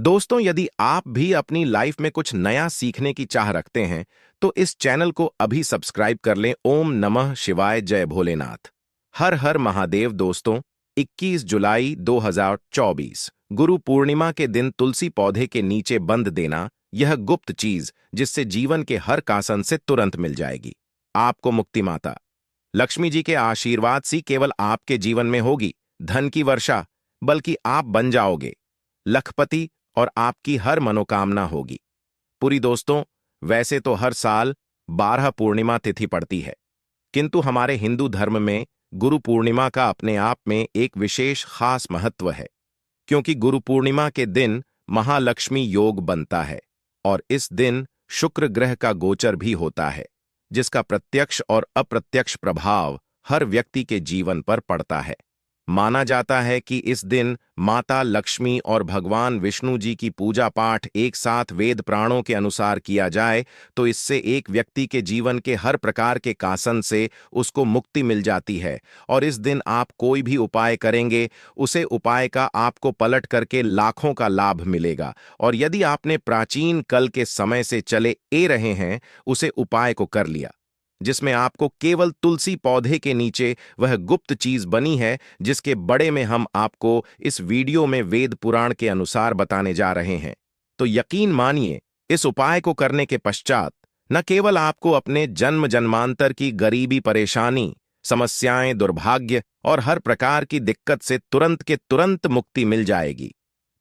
दोस्तों, यदि आप भी अपनी लाइफ में कुछ नया सीखने की चाह रखते हैं तो इस चैनल को अभी सब्सक्राइब कर लें। ओम नमः शिवाय, जय भोलेनाथ, हर हर महादेव। दोस्तों, 21 जुलाई 2024 गुरु पूर्णिमा के दिन तुलसी पौधे के नीचे बंद देना, यह गुप्त चीज जिससे जीवन के हर कासन से तुरंत मिल जाएगी। आपको मुक्ति माता लक्ष्मी जी के आशीर्वाद सी केवल आपके जीवन में होगी धन की वर्षा, बल्कि आप बन जाओगे लखपति और आपकी हर मनोकामना होगी पूरी। दोस्तों, वैसे तो हर साल 12 पूर्णिमा तिथि पड़ती है, किंतु हमारे हिंदू धर्म में गुरु पूर्णिमा का अपने आप में एक विशेष खास महत्व है, क्योंकि गुरु पूर्णिमा के दिन महालक्ष्मी योग बनता है और इस दिन शुक्र ग्रह का गोचर भी होता है, जिसका प्रत्यक्ष और अप्रत्यक्ष प्रभाव हर व्यक्ति के जीवन पर पड़ता है। माना जाता है कि इस दिन माता लक्ष्मी और भगवान विष्णु जी की पूजा पाठ एक साथ वेद पुराणों के अनुसार किया जाए तो इससे एक व्यक्ति के जीवन के हर प्रकार के कासन से उसको मुक्ति मिल जाती है। और इस दिन आप कोई भी उपाय करेंगे, उसे उपाय का आपको पलट करके लाखों का लाभ मिलेगा। और यदि आपने प्राचीन कल के समय से चले रहे हैं, उसे उपाय को कर लिया, जिसमें आपको केवल तुलसी पौधे के नीचे वह गुप्त चीज बनी है, जिसके बड़े में हम आपको इस वीडियो में वेद पुराण के अनुसार बताने जा रहे हैं। तो यकीन मानिए, इस उपाय को करने के पश्चात न केवल आपको अपने जन्म जन्मांतर की गरीबी, परेशानी, समस्याएं, दुर्भाग्य और हर प्रकार की दिक्कत से तुरंत के तुरंत मुक्ति मिल जाएगी,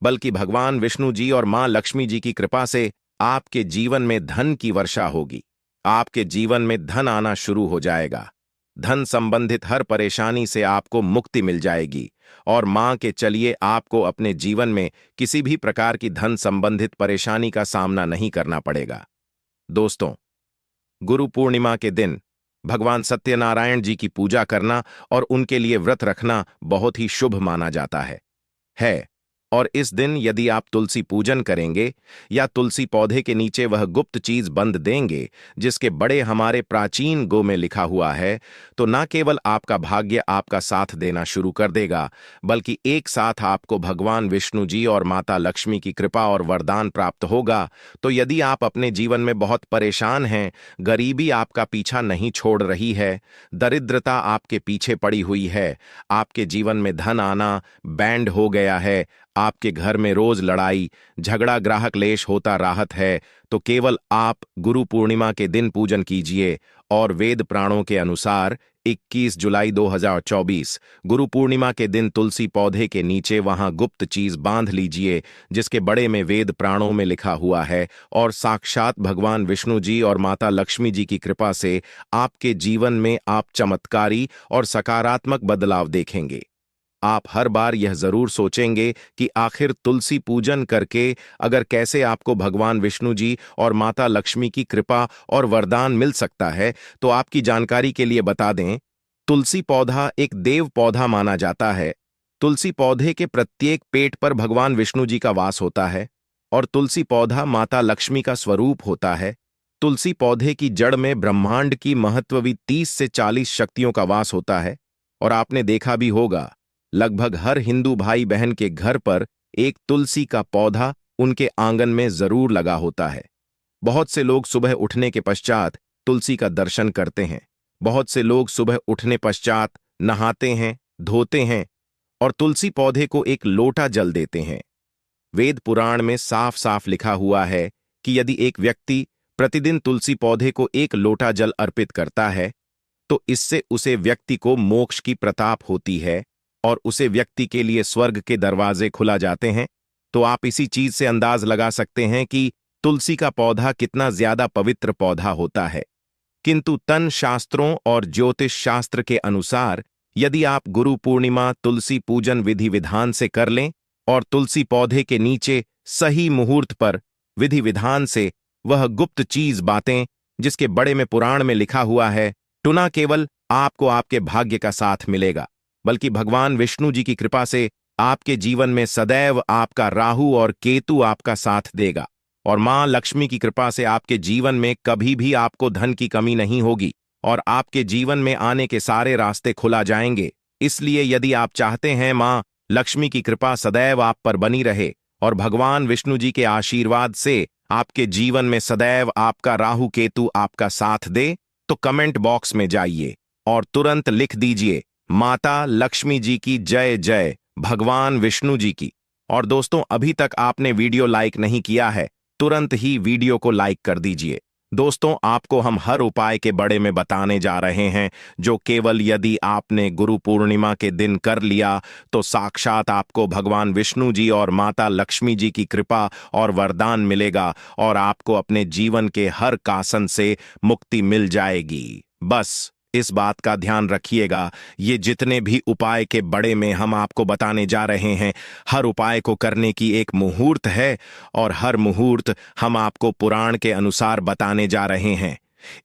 बल्कि भगवान विष्णु जी और मां लक्ष्मी जी की कृपा से आपके जीवन में धन की वर्षा होगी। आपके जीवन में धन आना शुरू हो जाएगा। धन संबंधित हर परेशानी से आपको मुक्ति मिल जाएगी और मां के चलिए आपको अपने जीवन में किसी भी प्रकार की धन संबंधित परेशानी का सामना नहीं करना पड़ेगा। दोस्तों, गुरु पूर्णिमा के दिन भगवान सत्यनारायण जी की पूजा करना और उनके लिए व्रत रखना बहुत ही शुभ माना जाता है। और इस दिन यदि आप तुलसी पूजन करेंगे या तुलसी पौधे के नीचे वह गुप्त चीज बंद देंगे जिसके बड़े हमारे प्राचीन गो में लिखा हुआ है, तो न केवल आपका भाग्य आपका साथ देना शुरू कर देगा, बल्कि एक साथ आपको भगवान विष्णु जी और माता लक्ष्मी की कृपा और वरदान प्राप्त होगा। तो यदि आप अपने जीवन में बहुत परेशान हैं, गरीबी आपका पीछा नहीं छोड़ रही है, दरिद्रता आपके पीछे पड़ी हुई है, आपके जीवन में धन आना बैंड हो गया है, आपके घर में रोज लड़ाई झगड़ा ग्राहक क्लेश होता राहत है, तो केवल आप गुरु पूर्णिमा के दिन पूजन कीजिए और वेद पुराणों के अनुसार 21 जुलाई 2024 गुरु पूर्णिमा के दिन तुलसी पौधे के नीचे वहां गुप्त चीज बांध लीजिए, जिसके बड़े में वेद पुराणों में लिखा हुआ है। और साक्षात भगवान विष्णु जी और माता लक्ष्मी जी की कृपा से आपके जीवन में आप चमत्कारी और सकारात्मक बदलाव देखेंगे। आप हर बार यह जरूर सोचेंगे कि आखिर तुलसी पूजन करके अगर कैसे आपको भगवान विष्णु जी और माता लक्ष्मी की कृपा और वरदान मिल सकता है। तो आपकी जानकारी के लिए बता दें, तुलसी पौधा एक देव पौधा माना जाता है। तुलसी पौधे के प्रत्येक पेट पर भगवान विष्णु जी का वास होता है और तुलसी पौधा माता लक्ष्मी का स्वरूप होता है। तुलसी पौधे की जड़ में ब्रह्मांड की महत्ववी 30 से 40 शक्तियों का वास होता है। और आपने देखा भी होगा, लगभग हर हिंदू भाई बहन के घर पर एक तुलसी का पौधा उनके आंगन में जरूर लगा होता है। बहुत से लोग सुबह उठने के पश्चात तुलसी का दर्शन करते हैं। बहुत से लोग सुबह उठने पश्चात नहाते हैं, धोते हैं और तुलसी पौधे को एक लोटा जल देते हैं। वेद पुराण में साफ साफ लिखा हुआ है कि यदि एक व्यक्ति प्रतिदिन तुलसी पौधे को एक लोटा जल अर्पित करता है तो इससे उसे व्यक्ति को मोक्ष की प्रताप होती है और उसे व्यक्ति के लिए स्वर्ग के दरवाजे खुला जाते हैं। तो आप इसी चीज से अंदाज लगा सकते हैं कि तुलसी का पौधा कितना ज्यादा पवित्र पौधा होता है। किंतु तन शास्त्रों और ज्योतिष शास्त्र के अनुसार यदि आप गुरु पूर्णिमा तुलसी पूजन विधि विधान से कर लें और तुलसी पौधे के नीचे सही मुहूर्त पर विधि विधान से वह गुप्त चीज बातें जिसके बड़े में पुराण में लिखा हुआ है, तो न केवल आपको आपके भाग्य का साथ मिलेगा, बल्कि भगवान विष्णु जी की कृपा से आपके जीवन में सदैव आपका राहु और केतु आपका साथ देगा और मां लक्ष्मी की कृपा से आपके जीवन में कभी भी आपको धन की कमी नहीं होगी और आपके जीवन में आने के सारे रास्ते खुला जाएंगे। इसलिए यदि आप चाहते हैं मां लक्ष्मी की कृपा सदैव आप पर बनी रहे और भगवान विष्णु जी के आशीर्वाद से आपके जीवन में सदैव आपका राहु केतु आपका साथ दे, तो कमेंट बॉक्स में जाइए और तुरंत लिख दीजिए माता लक्ष्मी जी की जय जय, भगवान विष्णु जी की। और दोस्तों, अभी तक आपने वीडियो लाइक नहीं किया है, तुरंत ही वीडियो को लाइक कर दीजिए। दोस्तों, आपको हम हर उपाय के बड़े में बताने जा रहे हैं, जो केवल यदि आपने गुरु पूर्णिमा के दिन कर लिया तो साक्षात आपको भगवान विष्णु जी और माता लक्ष्मी जी की कृपा और वरदान मिलेगा और आपको अपने जीवन के हर कासन से मुक्ति मिल जाएगी। बस इस बात का ध्यान रखिएगा, ये जितने भी उपाय के बड़े में हम आपको बताने जा रहे हैं, हर उपाय को करने की एक मुहूर्त है और हर मुहूर्त हम आपको पुराण के अनुसार बताने जा रहे हैं।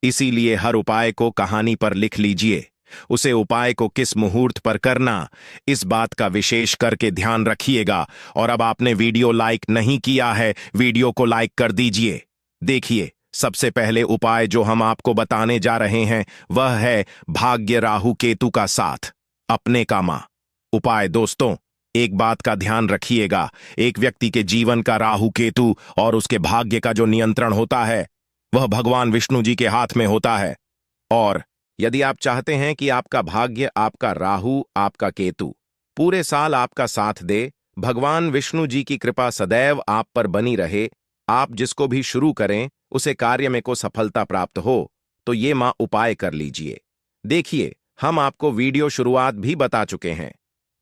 इसीलिए हर उपाय को कहानी पर लिख लीजिए, उसे उपाय को किस मुहूर्त पर करना, इस बात का विशेष करके ध्यान रखिएगा। और अब आपने वीडियो लाइक नहीं किया है, वीडियो को लाइक कर दीजिए। देखिए, सबसे पहले उपाय जो हम आपको बताने जा रहे हैं वह है भाग्य राहु केतु का साथ अपने का मां उपाय। दोस्तों, एक बात का ध्यान रखिएगा, एक व्यक्ति के जीवन का राहु केतु और उसके भाग्य का जो नियंत्रण होता है वह भगवान विष्णु जी के हाथ में होता है। और यदि आप चाहते हैं कि आपका भाग्य, आपका राहु, आपका केतु पूरे साल आपका साथ दे, भगवान विष्णु जी की कृपा सदैव आप पर बनी रहे, आप जिसको भी शुरू करें उसे कार्य में को सफलता प्राप्त हो, तो ये मां उपाय कर लीजिए। देखिए, हम आपको वीडियो शुरुआत भी बता चुके हैं।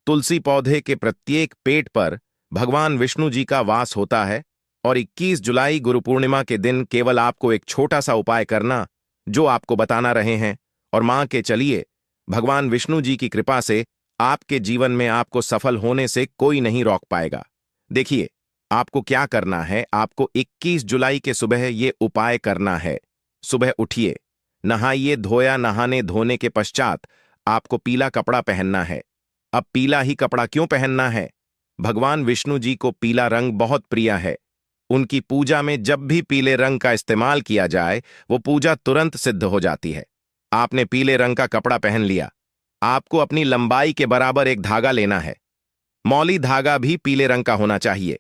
तुलसी पौधे के प्रत्येक पेट पर भगवान विष्णु जी का वास होता है और 21 जुलाई गुरु पूर्णिमा के दिन केवल आपको एक छोटा सा उपाय करना, जो आपको बताना रहे हैं, और मां के चलिए भगवान विष्णु जी की कृपा से आपके जीवन में आपको सफल होने से कोई नहीं रोक पाएगा। देखिए, आपको क्या करना है, आपको 21 जुलाई के सुबह ये उपाय करना है। सुबह उठिए, नहाइए, धोया, नहाने धोने के पश्चात आपको पीला कपड़ा पहनना है। अब पीला ही कपड़ा क्यों पहनना है? भगवान विष्णु जी को पीला रंग बहुत प्रिय है। उनकी पूजा में जब भी पीले रंग का इस्तेमाल किया जाए वो पूजा तुरंत सिद्ध हो जाती है। आपने पीले रंग का कपड़ा पहन लिया, आपको अपनी लंबाई के बराबर एक धागा लेना है। मौली धागा भी पीले रंग का होना चाहिए।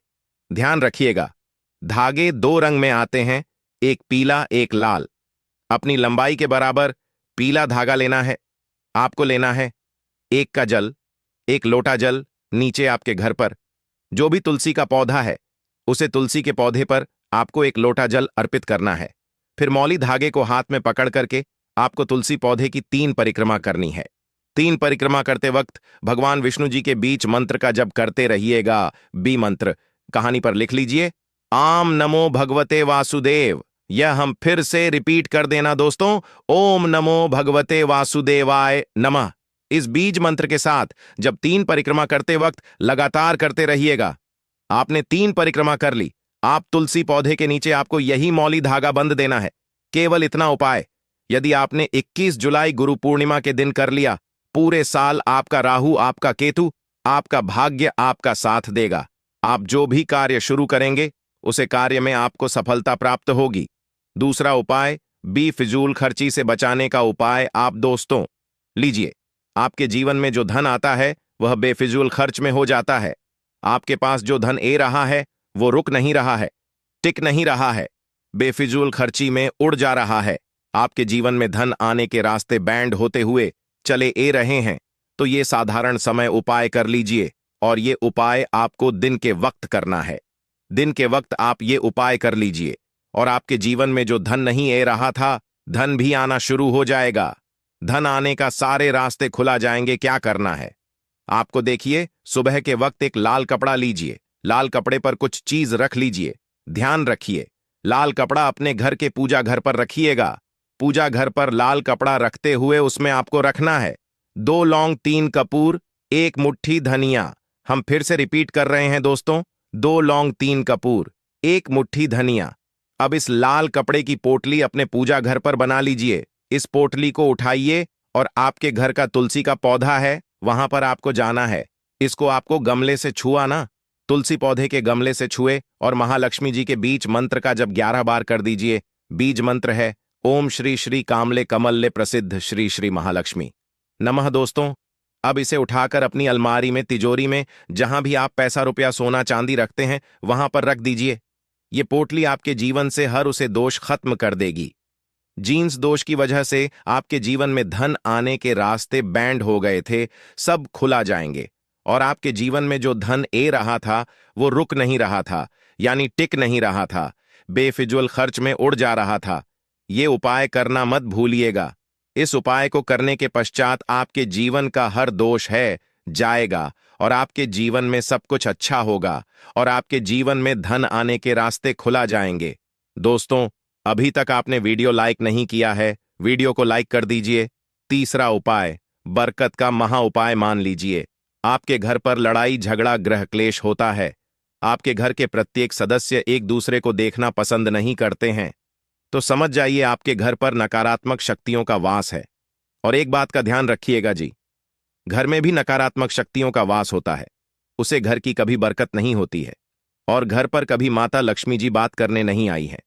ध्यान रखिएगा, धागे दो रंग में आते हैं, एक पीला एक लाल। अपनी लंबाई के बराबर पीला धागा लेना है। आपको लेना है एक का जल, एक लोटा जल। नीचे आपके घर पर जो भी तुलसी का पौधा है, उसे तुलसी के पौधे पर आपको एक लोटा जल अर्पित करना है। फिर मौली धागे को हाथ में पकड़ करके आपको तुलसी पौधे की 3 परिक्रमा करनी है। 3 परिक्रमा करते वक्त भगवान विष्णु जी के बीच मंत्र का जप करते रहिएगा। बी मंत्र कहानी पर लिख लीजिए, आम नमो भगवते वासुदेव। यह हम फिर से रिपीट कर देना दोस्तों, ओम नमो भगवते वासुदेवाय नमः। इस बीज मंत्र के साथ जब 3 परिक्रमा करते वक्त लगातार करते रहिएगा। आपने 3 परिक्रमा कर ली, आप तुलसी पौधे के नीचे आपको यही मौली धागा बंध देना है। केवल इतना उपाय यदि आपने 21 जुलाई गुरु पूर्णिमा के दिन कर लिया, पूरे साल आपका राहु, आपका केतु, आपका भाग्य आपका साथ देगा। आप जो भी कार्य शुरू करेंगे उसे कार्य में आपको सफलता प्राप्त होगी। दूसरा उपाय, बी फिजूल खर्ची से बचाने का उपाय। आप दोस्तों लीजिए, आपके जीवन में जो धन आता है वह बेफिजूल खर्च में हो जाता है। आपके पास जो धन ए रहा है वो रुक नहीं रहा है, टिक नहीं रहा है, बेफिजूल खर्ची में उड़ जा रहा है। आपके जीवन में धन आने के रास्ते बैंड होते हुए चले ए रहे हैं, तो ये साधारण समय उपाय कर लीजिए। और ये उपाय आपको दिन के वक्त करना है। दिन के वक्त आप ये उपाय कर लीजिए और आपके जीवन में जो धन नहीं ए रहा था, धन भी आना शुरू हो जाएगा। धन आने का सारे रास्ते खुला जाएंगे। क्या करना है आपको, देखिए, सुबह के वक्त एक लाल कपड़ा लीजिए, लाल कपड़े पर कुछ चीज रख लीजिए। ध्यान रखिए, लाल कपड़ा अपने घर के पूजा घर पर रखिएगा। पूजा घर पर लाल कपड़ा रखते हुए उसमें आपको रखना है 2 लौंग, 3 कपूर, 1 मुट्ठी धनिया। हम फिर से रिपीट कर रहे हैं दोस्तों, 2 लौंग, 3 कपूर, 1 मुट्ठी धनिया। अब इस लाल कपड़े की पोटली अपने पूजा घर पर बना लीजिए। इस पोटली को उठाइए और आपके घर का तुलसी का पौधा है, वहां पर आपको जाना है। इसको आपको गमले से छुआ ना, तुलसी पौधे के गमले से छुए और महालक्ष्मी जी के बीच मंत्र का जब 11 बार कर दीजिए। बीज मंत्र है, ओम श्री श्री कामले कमल्ले प्रसिद्ध श्री श्री महालक्ष्मी नमः। दोस्तों, अब इसे उठाकर अपनी अलमारी में, तिजोरी में, जहां भी आप पैसा रुपया सोना चांदी रखते हैं वहां पर रख दीजिए। ये पोटली आपके जीवन से हर उसे दोष खत्म कर देगी। जीन्स दोष की वजह से आपके जीवन में धन आने के रास्ते बैंड हो गए थे, सब खुला जाएंगे। और आपके जीवन में जो धन ए रहा था वो रुक नहीं रहा था, यानी टिक नहीं रहा था, बेफिजुल खर्च में उड़ जा रहा था। ये उपाय करना मत भूलिएगा। इस उपाय को करने के पश्चात आपके जीवन का हर दोष है जाएगा और आपके जीवन में सब कुछ अच्छा होगा और आपके जीवन में धन आने के रास्ते खुला जाएंगे। दोस्तों, अभी तक आपने वीडियो लाइक नहीं किया है, वीडियो को लाइक कर दीजिए। तीसरा उपाय बरकत का महा उपाय मान लीजिए। आपके घर पर लड़ाई झगड़ा ग्रह क्लेश होता है। आपके घर के प्रत्येक सदस्य एक दूसरे को देखना पसंद नहीं करते हैं, तो समझ जाइए आपके घर पर नकारात्मक शक्तियों का वास है। और एक बात का ध्यान रखिएगा जी, घर में भी नकारात्मक शक्तियों का वास होता है, उसे घर की कभी बरकत नहीं होती है। और घर पर कभी माता लक्ष्मी जी बात करने नहीं आई है।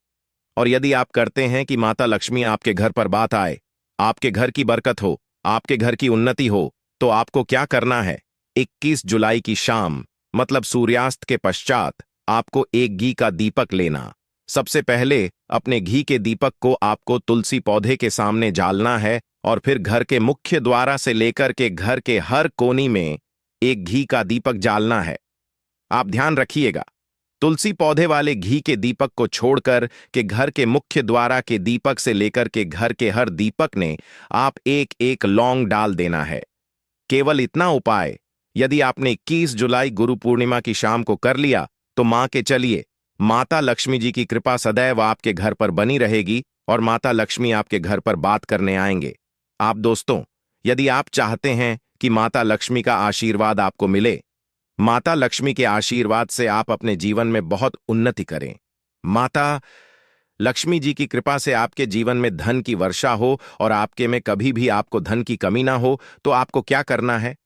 और यदि आप करते हैं कि माता लक्ष्मी आपके घर पर बात आए, आपके घर की बरकत हो, आपके घर की उन्नति हो, तो आपको क्या करना है? 21 जुलाई की शाम, मतलब सूर्यास्त के पश्चात, आपको एक घी का दीपक लेना। सबसे पहले अपने घी के दीपक को आपको तुलसी पौधे के सामने जालना है और फिर घर के मुख्य द्वारा से लेकर के घर के हर कोनी में एक घी का दीपक जालना है। आप ध्यान रखिएगा, तुलसी पौधे वाले घी के दीपक को छोड़कर के घर के मुख्य द्वारा के दीपक से लेकर के घर के हर दीपक ने आप एक एक लौंग डाल देना है। केवल इतना उपाय यदि आपने 21 जुलाई गुरु पूर्णिमा की शाम को कर लिया तो मां के चलिए, माता लक्ष्मी जी की कृपा सदैव आपके घर पर बनी रहेगी और माता लक्ष्मी आपके घर पर बात करने आएंगे। आप दोस्तों, यदि आप चाहते हैं कि माता लक्ष्मी का आशीर्वाद आपको मिले, माता लक्ष्मी के आशीर्वाद से आप अपने जीवन में बहुत उन्नति करें, माता लक्ष्मी जी की कृपा से आपके जीवन में धन की वर्षा हो और आपके में कभी भी आपको धन की कमी ना हो, तो आपको क्या करना है?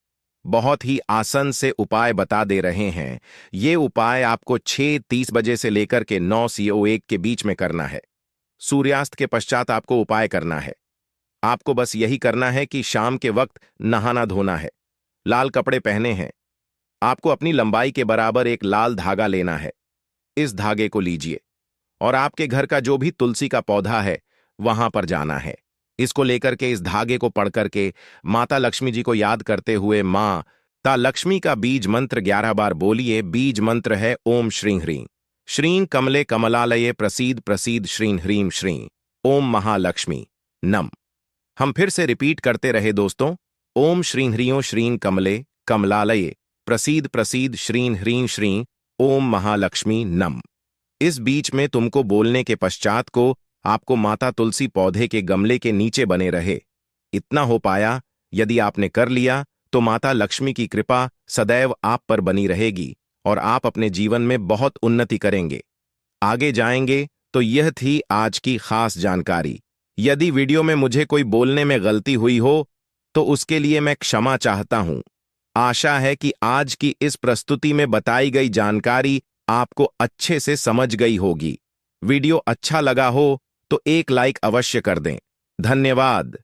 बहुत ही आसान से उपाय बता दे रहे हैं। ये उपाय आपको 6:30 बजे से लेकर के 9:01 के बीच में करना है। सूर्यास्त के पश्चात आपको उपाय करना है। आपको बस यही करना है कि शाम के वक्त नहाना धोना है, लाल कपड़े पहने हैं। आपको अपनी लंबाई के बराबर एक लाल धागा लेना है। इस धागे को लीजिए और आपके घर का जो भी तुलसी का पौधा है वहां पर जाना है। इसको लेकर के इस धागे को पढ़ करके माता लक्ष्मी जी को याद करते हुए मां ता लक्ष्मी का बीज मंत्र 11 बार बोलिए। बीज मंत्र है ओम श्रीं ह्रीं श्रीं कमले कमलालये प्रसीद प्रसीद श्रीं ह्रीं श्रीं ओम महालक्ष्मी नम। हम फिर से रिपीट करते रहे दोस्तों, ओम श्रीं ह्रीं श्रीं कमले कमलालये प्रसीद प्रसीद श्रीं ह्रीं श्रीं ओम महालक्ष्मी नम। इस बीच में तुमको बोलने के पश्चात को आपको माता तुलसी पौधे के गमले के नीचे बने रहे। इतना हो पाया यदि आपने कर लिया तो माता लक्ष्मी की कृपा सदैव आप पर बनी रहेगी और आप अपने जीवन में बहुत उन्नति करेंगे। आगे जाएंगे तो यह थी आज की खास जानकारी। यदि वीडियो में मुझे कोई बोलने में गलती हुई हो तो उसके लिए मैं क्षमा चाहता हूं। आशा है कि आज की इस प्रस्तुति में बताई गई जानकारी आपको अच्छे से समझ गई होगी। वीडियो अच्छा लगा हो तो एक लाइक अवश्य कर दें। धन्यवाद।